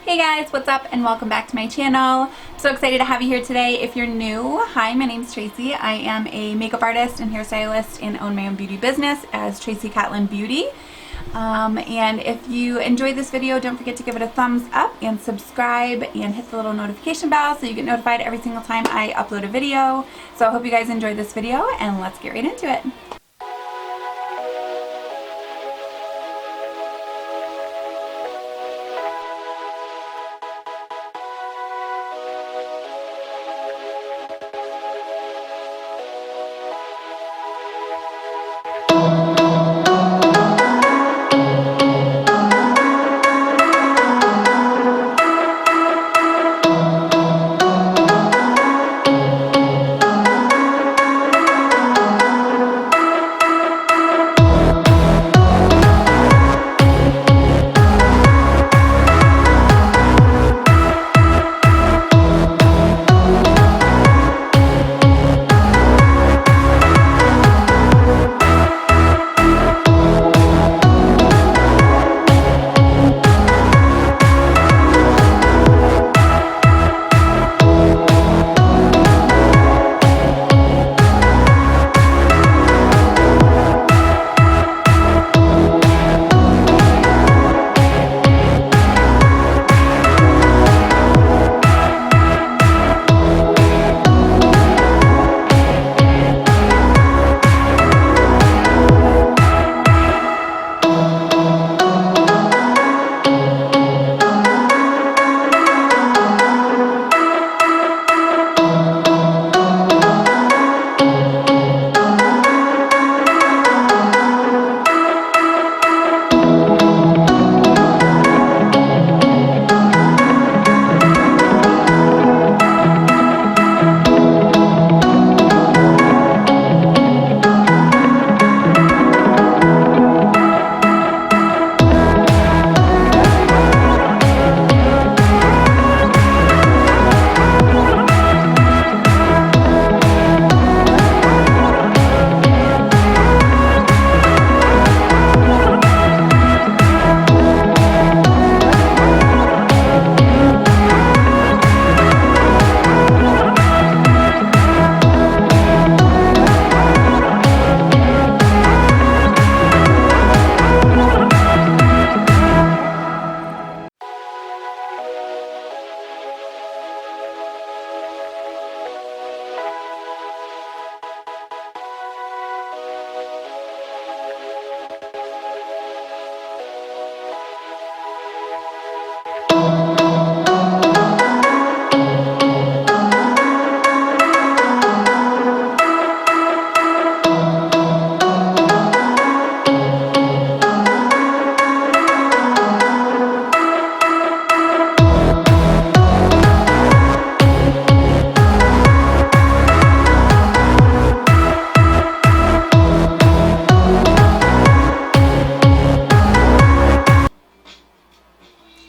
Hey guys, what's up and welcome back to my channel. I'm so excited to have you here today. If you're new, hi, my name's Tracy. I am a makeup artist and hairstylist and own my own beauty business as Tracy Catlin Beauty. And if you enjoyed this video, don't forget to give it a thumbs up and subscribe and hit the little notification bell so you get notified every single time I upload a video. So I hope you guys enjoyed this video and let's get right into it.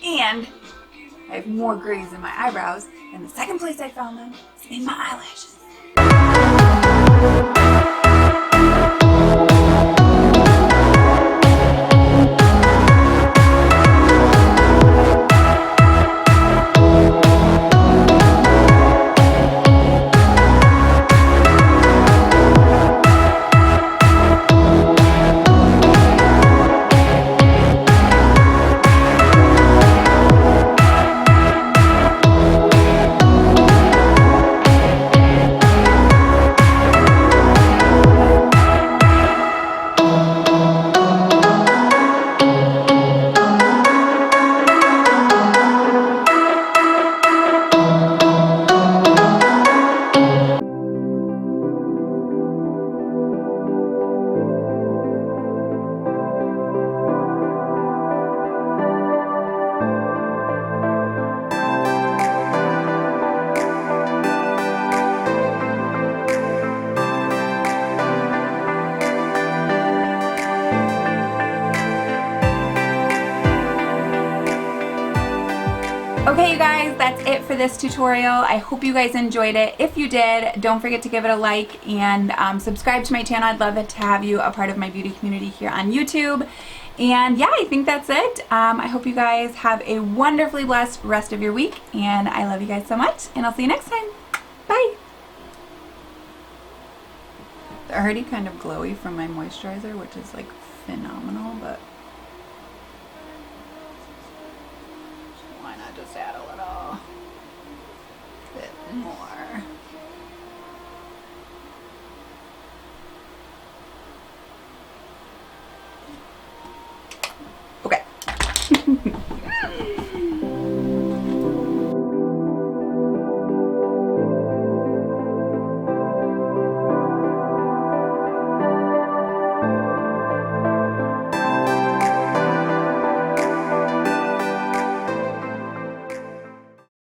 And I have more grays in my eyebrows, and the second place I found them is in my eyelashes. Okay, you guys, that's it for this tutorial. I hope you guys enjoyed it. If you did, don't forget to give it a like and subscribe to my channel. I'd love it to have you a part of my beauty community here on YouTube. And yeah, I think that's it. I hope you guys have a wonderfully blessed rest of your week, and I love you guys so much, and I'll see you next time. Bye. They're already kind of glowy from my moisturizer, which is like phenomenal, but